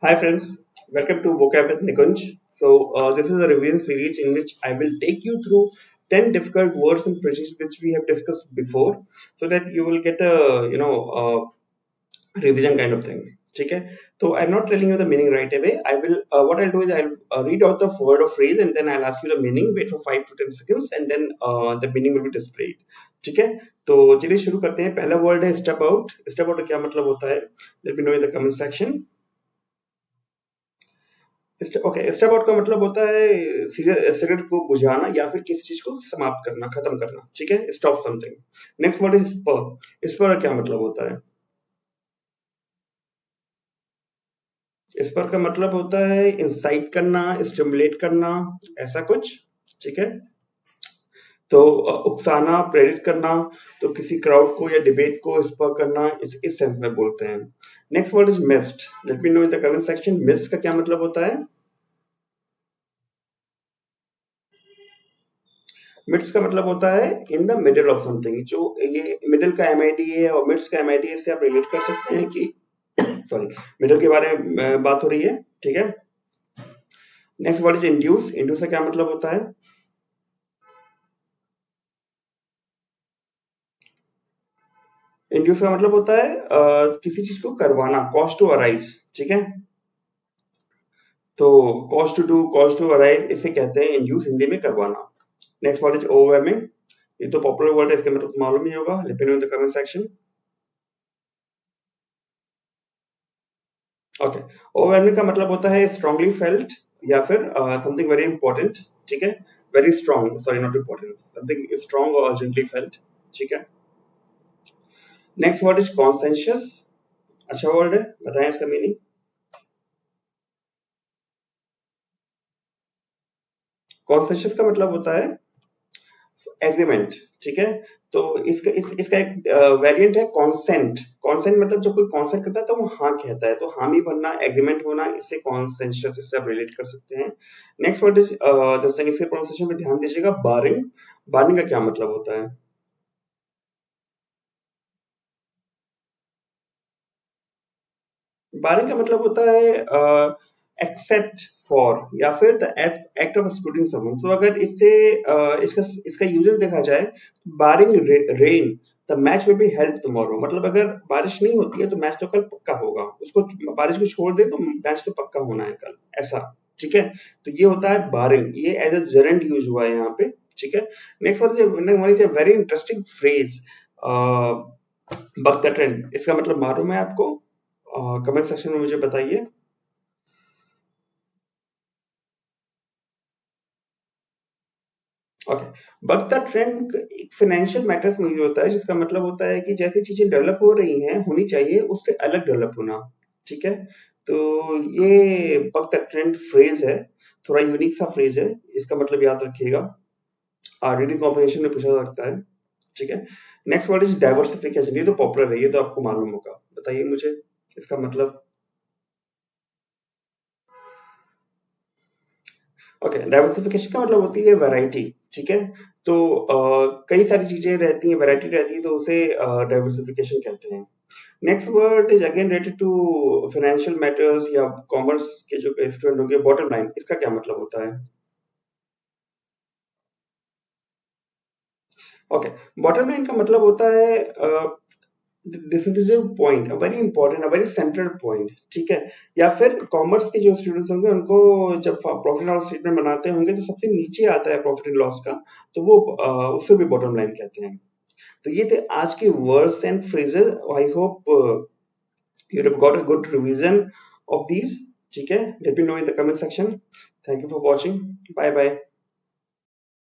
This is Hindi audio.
Hi friends, welcome to Vocab with Nikunj. This is a revision series in which I will take you through 10 difficult words and phrases which we have discussed before, so that you will get a revision kind of thing. ठीक है? So I'm not telling you the meaning right away. I will what I'll do is I'll read out the word or phrase and then I'll ask you the meaning. Wait for 5 to 10 seconds and then the meaning will be displayed. ठीक है? तो चलिए शुरू करते हैं. पहला वर्ड है step out. Step out का क्या मतलब होता है? Let me know in the comment section. Okay step out का मतलब होता है सिगरेट को बुझाना या फिर किसी चीज को समाप्त करना, खत्म करना. ठीक है, stop something. Next word is spur. Spur का क्या मतलब होता है? स्पर का मतलब होता है इंसाइट करना, स्टिमुलेट करना, ऐसा कुछ. ठीक है, तो उकसाना, प्रेरित करना. तो किसी क्राउड को या डिबेट को स्पर करना, इस सेंस में बोलते हैं. Next word is mist. Let me know in the comment section. Mist का क्या मतलब होता है? मिड्स का मतलब होता है in the middle of something. जो ये मिडिल का एमआईडी है और मिड्स का एमआईडी से आप रिलेट कर सकते हैं कि सॉरी, मिडिल के बारे में बात हो रही है. ठीक है. Next word is induce. Induce का क्या मतलब होता है? इंड्यूस का मतलब होता है किसी चीज को करवाना, कॉज टू अराइज. ठीक है, तो cause to do, cause to arise, इसे कहते हैं इंड्यूस, हिंदी में करवाना. Next word is overwhelming. ये तो पॉपुलर वर्ड है, इसका मतलब तो मालूम ही होगा. Let me know in the comment section. Okay, overwhelming का मतलब होता है स्ट्रांगली फेल्ट या फिर समथिंग वेरी इंपॉर्टेंट. ठीक है, very strong, sorry not important, something strong और अर्जेंटली फेल्ट. ठीक है. Next word is conscientious. अच्छा वर्ड है, बताएं इसका मीनिंग. कॉन्सेंशियस का मतलब होता है एग्रीमेंट. ठीक है, तो इसका एक वेरिएंट है कॉन्सेंट. कॉन्सेंट मतलब जब कोई कॉन्सेंट करता है तो वो हाँ कहता है, तो हामी बनना, एग्रीमेंट होना, इससे कॉन्सेंशियस, इससे आप रिलेट कर सकते हैं. नेक्स्ट वर्ड इज जैसे इसके प्रोनाउंसिएशन पे ध्यान दीजिएगा. बारिंग. बारिंग का क्या मतलब होता है? बारिंग का मतलब होता है एक्सेप्ट फॉर या फिर the act of excluding someone. तो अगर इससे इसका इसका यूजेस देखा जाए, barring rain the match will be held tomorrow. मतलब अगर बारिश नहीं होती है तो मैच तो कल पक्का होगा. उसको बारिश को छोड़ दे तो मैच तो पक्का होना है कल, ऐसा. ठीक है, तो ये होता है बारिंग. ये एज अ जेरेंट यूज हुआ है यहाँ पे. ठीक है. Next one is very interesting phrase, buck the trend. इसका मतलब मालूम है आपको? कमेंट सेक्शन में मुझे बताइए. ओके, बक द ट्रेंड एक फाइनेंशियल मैटर्स में यूज होता है, जिसका मतलब होता है कि जैसी चीजें डेवलप हो रही हैं, होनी चाहिए, उससे अलग डेवलप होना. ठीक है, तो ये बक द ट्रेंड फ्रेज है. थोड़ा यूनिक सा फ्रेज है, इसका मतलब याद रखिएगा. रीडिंग कॉम्प्रिहेंशन में पूछा जा सकता है. ठीक है. Next word is diversification. ये तो पॉपुलर है, ये तो आपको मालूम होगा. बताइए मुझे इसका मतलब. ओके, डाइवर्सिफिकेशन का मतलब होती है वैरायटी. ठीक है, तो कई सारी चीजें रहती हैं, वैरायटी रहती है, तो उसे डाइवर्सिफिकेशन कहते हैं. Next word is again related to financial matters या कॉमर्स के जो स्टूडेंट होंगे. बॉटम लाइन, इसका क्या मतलब होता है? ओके, बॉटम लाइन का मतलब होता है decisive point, very important, very central point. ठीक है, या फिर कॉमर्स के जो स्टूडेंट्स होंगे उनको जब प्रॉफिट एंड लॉस स्टेटमेंट बनाते होंगे तो सबसे नीचे आता है प्रॉफिट एंड लॉस का, तो वो उससे भी बॉटम लाइन कहते हैं. तो ये थे आज के words and phrases. I hope you have got a good revision of these. ठीक है, let me know in the comment section. Thank you for watching. Bye bye.